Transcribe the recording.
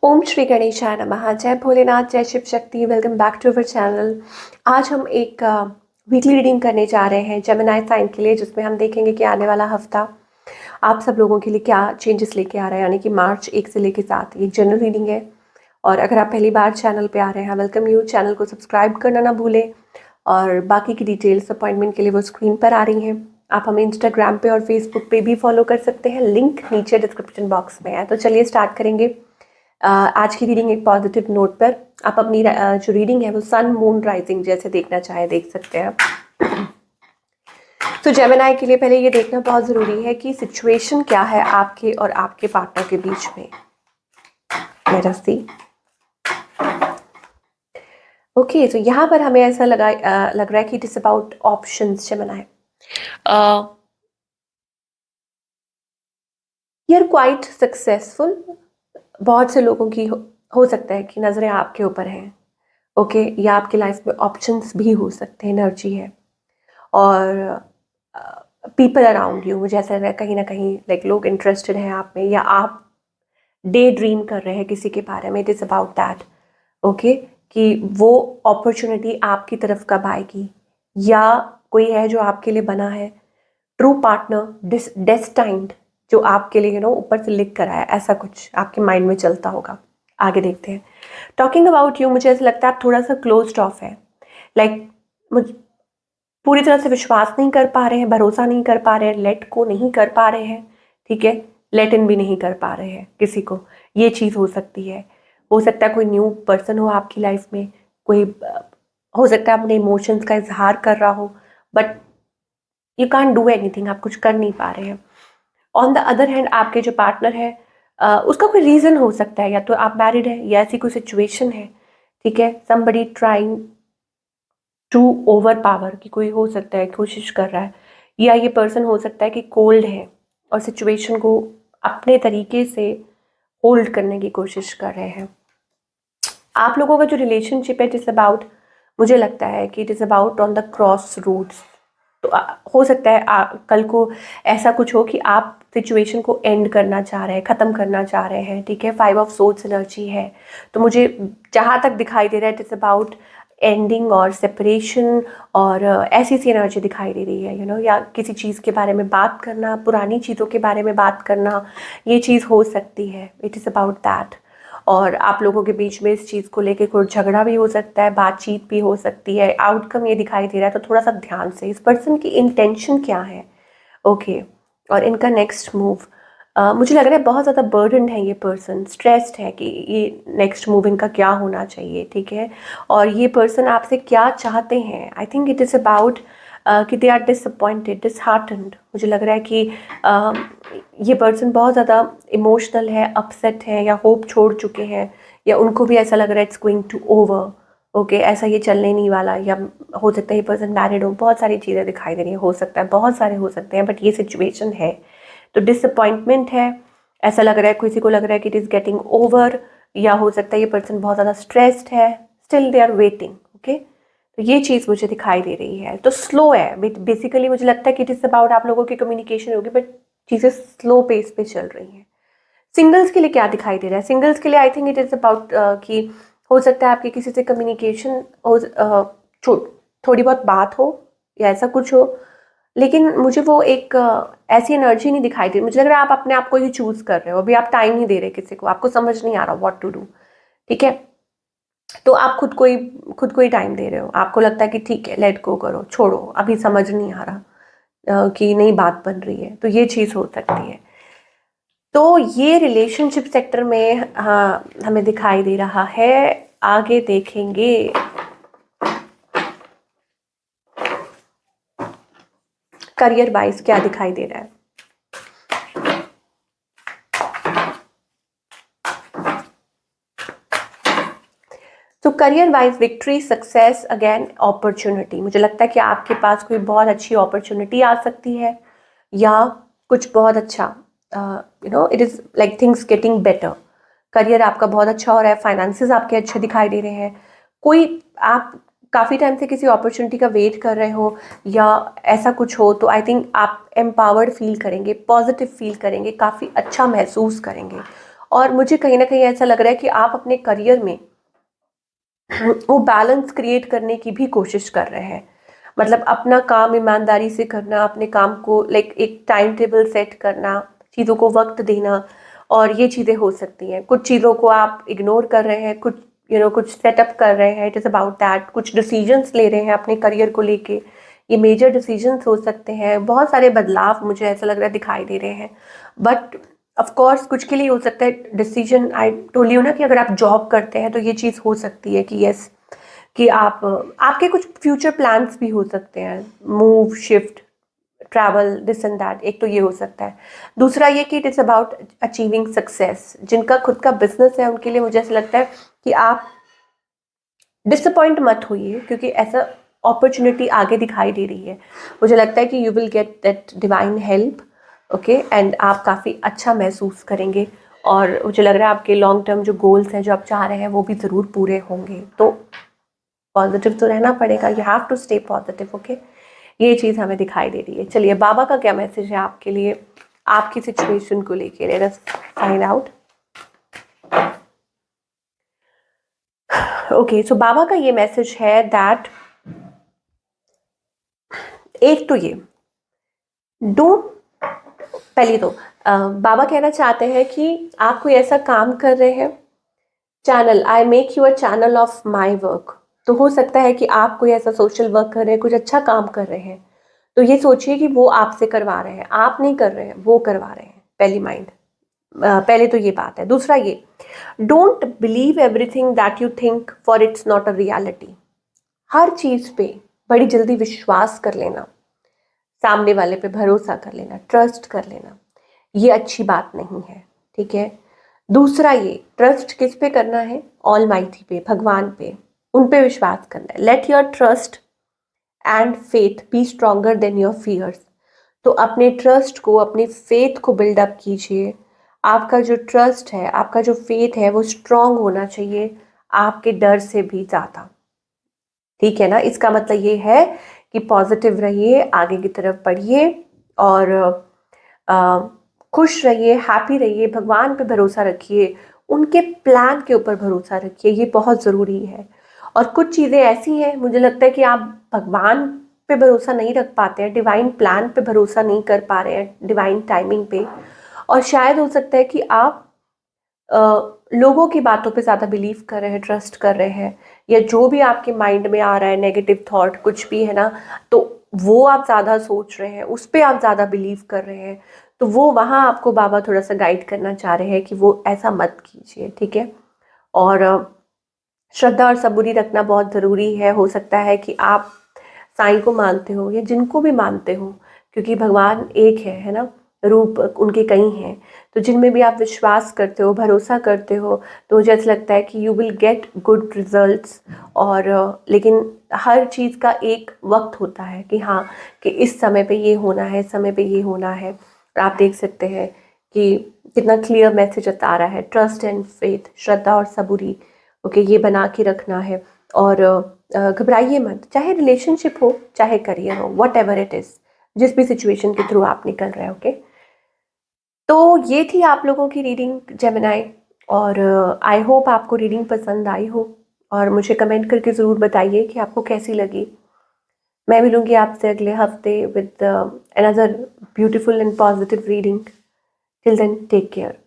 ओम श्री गणेशाय नमः। जय भोलेनाथ, जय Shiv Shakti. Welcome back to our channel. आज हम एक वीकली रीडिंग करने जा रहे हैं जेमिनी साइन के लिए, जिसमें हम देखेंगे कि आने वाला हफ्ता आप सब लोगों के लिए क्या चेंजेस लेके आ रहा है। यानी कि मार्च 1 से लेके 7 ये जनरल रीडिंग है। और अगर आप पहली बार चैनल पे आ रहे हैं, वेलकम यू। चैनल को सब्सक्राइब करना ना भूलें। और बाकी की डिटेल्स अपॉइंटमेंट के लिए वो स्क्रीन पर आ रही हैं। आप हमें इंस्टाग्राम पे और फेसबुक पे भी फॉलो कर सकते हैं, लिंक नीचे डिस्क्रिप्शन बॉक्स में है। तो चलिए स्टार्ट करेंगे आज की रीडिंग। एक पॉजिटिव नोट पर आप अपनी जो रीडिंग है वो सन मून राइजिंग जैसे देखना चाहे देख सकते हैं। तो जेमिनी के लिए पहले ये देखना बहुत ज़रूरी है कि सिचुएशन क्या है आपके और आपके पार्टनर के बीच में। लेट अस सी। ओके, तो यहाँ पर हमें ऐसा लग रहा है कि it is about options. Gemini, you are quite successful. बहुत से लोगों की हो सकता है कि नज़रें आपके ऊपर हैं। ओके, या आपकी लाइफ में ऑप्शंस भी हो सकते हैं, एनर्जी है। और पीपल अराउंड यू, मुझे ऐसा लग रहा है कहीं ना कहीं लाइक लोग इंटरेस्टेड हैं आप में, या आप डे ड्रीम कर रहे हैं किसी के बारे में। It is about that. Okay, कि वो अपॉर्चुनिटी आपकी तरफ कब आएगी, या कोई है जो आपके लिए बना है, ट्रू पार्टनर, डेस्टाइंड, जो आपके लिए ऊपर से लिख कर आया, ऐसा कुछ आपके माइंड में चलता होगा। आगे देखते हैं। टॉकिंग अबाउट यू, मुझे ऐसा लगता है आप थोड़ा सा क्लोज्ड ऑफ है। लाइक पूरी तरह से विश्वास नहीं कर पा रहे हैं, भरोसा नहीं कर पा रहे हैं, लेट को नहीं कर पा रहे हैं। ठीक है, लेट इन भी नहीं कर पा रहे हैं किसी को। ये चीज़ हो सकती है। हो सकता है कोई न्यू पर्सन हो आपकी लाइफ में, कोई हो सकता है अपने इमोशंस का इजहार कर रहा हो, but you can't do anything, आप कुछ कर नहीं पा रहे हैं। ऑन द अदर हैंड आपके जो पार्टनर है उसका कोई रीज़न हो सकता है, या तो आप मैरिड है या ऐसी कोई सिचुएशन है। ठीक है, somebody trying to over power, की कोई हो सकता है कोशिश कर रहा है, या ये पर्सन हो सकता है कि कोल्ड है और सिचुएशन को अपने तरीके से होल्ड करने की कोशिश कर रहे हैं। आप लोगों का जो रिलेशनशिप है, इट इज़ अबाउट, मुझे लगता है कि it is about on the cross routes. तो हो सकता है कल को ऐसा कुछ हो कि आप सिचुएशन को एंड करना चाह रहे हैं, ख़त्म करना चाह रहे हैं। ठीक है, 5 ऑफ सोर्ड्स एनर्जी है। तो मुझे जहाँ तक दिखाई दे रहा है, इट इज़ अबाउट एंडिंग और सेपरेशन, और ऐसी सी एनर्जी दिखाई दे रही है। या किसी चीज़ के बारे में बात करना, पुरानी चीज़ों के बारे में बात करना, ये चीज़ हो सकती है। It is about that. और आप लोगों के बीच में इस चीज़ को लेके कोई झगड़ा भी हो सकता है, बातचीत भी हो सकती है। आउटकम ये दिखाई दे रहा है, तो थोड़ा सा ध्यान से इस पर्सन की इंटेंशन क्या है। ओके, और इनका नेक्स्ट मूव, मुझे लग रहा है बहुत ज़्यादा बर्डन है ये पर्सन, स्ट्रेस्ड है कि ये नेक्स्ट मूव इनका क्या होना चाहिए। ठीक है, और ये पर्सन आपसे क्या चाहते हैं। I think it is about कि दे आर डिसअपॉइंटेड, डिसहार्टन्ड। मुझे लग रहा है कि ये पर्सन बहुत ज़्यादा इमोशनल है, अपसेट है, या होप छोड़ चुके हैं, या उनको भी ऐसा लग रहा है it's going to over. Okay, ऐसा ये चलने नहीं वाला। या हो सकता है ये पर्सन मैरिड हो, बहुत सारी चीज़ें दिखाई दे रही है, हो सकता है बहुत सारे हो सकते हैं, बट ये सिचुएशन है। तो डिसअपॉइंटमेंट है, ऐसा लग रहा है किसी को लग रहा है कि इट इज़ गेटिंग ओवर, या हो सकता है ये पर्सन बहुत ज़्यादा स्ट्रेस्ड है, still they are waiting. Okay, तो ये चीज़ मुझे दिखाई दे रही है। तो स्लो है बेसिकली, मुझे लगता है कि इट इज़ अबाउट आप लोगों की कम्युनिकेशन होगी, बट चीज़ें स्लो पेस पे चल रही हैं। सिंगल्स के लिए क्या दिखाई दे रहा है? सिंगल्स के लिए I think it is about कि हो सकता है आपकी किसी से कम्युनिकेशन हो, थोड़ी बहुत बात हो, या ऐसा कुछ हो। लेकिन मुझे वो एक ऐसी एनर्जी नहीं दिखाई दे रही। मुझे लग रहा है आप अपने आप को ही चूज़ कर रहे हो। अभी आप टाइम नहीं दे रहे किसी को, आपको समझ नहीं आ रहा व्हाट टू डू। ठीक है, तो आप खुद को ही टाइम दे रहे हो। आपको लगता है कि ठीक है, लेट गो करो, छोड़ो, अभी समझ नहीं आ रहा कि नई बात बन रही है। तो ये चीज़ हो सकती है। तो ये रिलेशनशिप सेक्टर में हाँ हमें दिखाई दे रहा है। आगे देखेंगे। करियर वाइज क्या दिखाई दे रहा है? तो career wise victory, success, again opportunity. मुझे लगता है कि आपके पास कोई बहुत अच्छी अपॉर्चुनिटी आ सकती है, या कुछ बहुत अच्छा it is like things getting better. Career आपका बहुत अच्छा हो रहा है, फाइनेंसेस आपके अच्छे दिखाई दे रहे हैं। कोई आप काफ़ी टाइम से किसी अपॉर्चुनिटी का वेट कर रहे हो, या ऐसा कुछ हो, तो आई थिंक आप एम्पावर्ड फील करेंगे, पॉजिटिव फील करेंगे, काफ़ी अच्छा महसूस करेंगे। और मुझे कहीं ना कहीं ऐसा लग रहा है कि आप अपने करियर में वो बैलेंस क्रिएट करने की भी कोशिश कर रहे हैं। मतलब अपना काम ईमानदारी से करना, अपने काम को लाइक एक टाइम टेबल सेट करना, चीज़ों को वक्त देना, और ये चीज़ें हो सकती हैं। कुछ चीज़ों को आप इग्नोर कर रहे हैं, कुछ कुछ सेटअप कर रहे हैं, इट इज़ अबाउट दैट। कुछ डिसीजंस ले रहे हैं अपने करियर को लेके, ये मेजर डिसीजंस हो सकते हैं। बहुत सारे बदलाव मुझे ऐसा लग रहा है दिखाई दे रहे हैं, बट ऑफ कोर्स कुछ के लिए हो सकता है डिसीजन। आई टोल्ड यू ना कि अगर आप जॉब करते हैं तो ये चीज़ हो सकती है कि यस, कि आप आपके कुछ फ्यूचर प्लान्स भी हो सकते हैं, move, shift, travel, this and that. एक तो ये हो सकता है। दूसरा ये कि it is about achieving success. जिनका खुद का बिजनेस है उनके लिए मुझे ऐसा लगता है कि आप डिसअपॉइंट मत होइए, क्योंकि ऐसा अपॉर्चुनिटी आगे दिखाई दे रही है। मुझे लगता है कि you will get that divine help, okay, and आप काफ़ी अच्छा महसूस करेंगे। और मुझे लग रहा है आपके लॉन्ग टर्म जो गोल्स हैं, जो आप चाह रहे हैं, वो भी ज़रूर पूरे होंगे। तो पॉजिटिव तो रहना पड़ेगा, you have to stay positive, okay. ये चीज़ हमें दिखाई दे रही है। चलिए, बाबा का क्या मैसेज है आपके लिए, आपकी सिचुएशन को लेके, let us find out. Okay, so बाबा का ये मैसेज है दैट, एक तो ये डोंट, पहले तो बाबा कहना चाहते हैं कि आप कोई ऐसा काम कर रहे हैं, channel, I make you a channel of my work. तो हो सकता है कि आप कोई ऐसा सोशल वर्क कर रहे हैं, कुछ अच्छा काम कर रहे हैं, तो ये सोचिए कि वो आपसे करवा रहे हैं, आप नहीं कर रहे हैं, वो करवा रहे हैं। पहली माइंड, पहले तो ये बात है। दूसरा ये, don't believe everything that you think, for it's not a reality. हर चीज़ पे बड़ी जल्दी विश्वास कर लेना, सामने वाले पे भरोसा कर लेना, ट्रस्ट कर लेना, ये अच्छी बात नहीं है, ठीक है। दूसरा ये, ट्रस्ट किस पे करना है? ऑल माइटी पे, भगवान पे, उन पे विश्वास करना है। Let your trust and faith be stronger than your fears. तो अपने ट्रस्ट को, अपने फेथ को बिल्डअप कीजिए। आपका जो ट्रस्ट है, आपका जो फेथ है, वो स्ट्रॉन्ग होना चाहिए आपके डर से भी ज़्यादा, ठीक है ना। इसका मतलब ये है कि पॉजिटिव रहिए, आगे की तरफ बढ़िए, और खुश रहिए, हैप्पी रहिए, भगवान पे भरोसा रखिए, उनके प्लान के ऊपर भरोसा रखिए, ये बहुत ज़रूरी है। और कुछ चीज़ें ऐसी हैं, मुझे लगता है कि आप भगवान पे भरोसा नहीं रख पाते हैं, डिवाइन प्लान पे भरोसा नहीं कर पा रहे हैं, डिवाइन टाइमिंग पे। और शायद हो सकता है कि आप लोगों की बातों पे ज़्यादा बिलीव कर रहे हैं, ट्रस्ट कर रहे हैं, या जो भी आपके माइंड में आ रहा है नेगेटिव थॉट कुछ भी है ना, तो वो आप ज़्यादा सोच रहे हैं, उस पर आप ज़्यादा बिलीव कर रहे हैं। तो वो वहाँ आपको बाबा थोड़ा सा गाइड करना चाह रहे हैं कि वो ऐसा मत कीजिए, ठीक है। और श्रद्धा और सबूरी रखना बहुत ज़रूरी है। हो सकता है कि आप साईं को मानते हो या जिनको भी मानते हो, क्योंकि भगवान एक है ना, रूप उनके कई हैं। तो जिनमें भी आप विश्वास करते हो, भरोसा करते हो, तो मुझे ऐसा लगता है कि you will get good results. और लेकिन हर चीज़ का एक वक्त होता है कि हाँ, कि इस समय पे ये होना है, इस समय पे ये होना है। और आप देख सकते हैं कि कितना क्लियर मैसेज आ रहा है, ट्रस्ट एंड फेथ, श्रद्धा और सबूरी, ओके, ये बना के रखना है। और घबराइए मत, चाहे रिलेशनशिप हो, चाहे करियर हो, वट एवर इट इज़, जिस भी सिचुएशन के थ्रू आप निकल रहे हो, ओके। तो ये थी आप लोगों की रीडिंग जेमिनाई, और आई होप आपको रीडिंग पसंद आई हो, और मुझे कमेंट करके ज़रूर बताइए कि आपको कैसी लगी। मैं मिलूँगी आपसे अगले हफ्ते with another beautiful and positive reading. Till then, take care.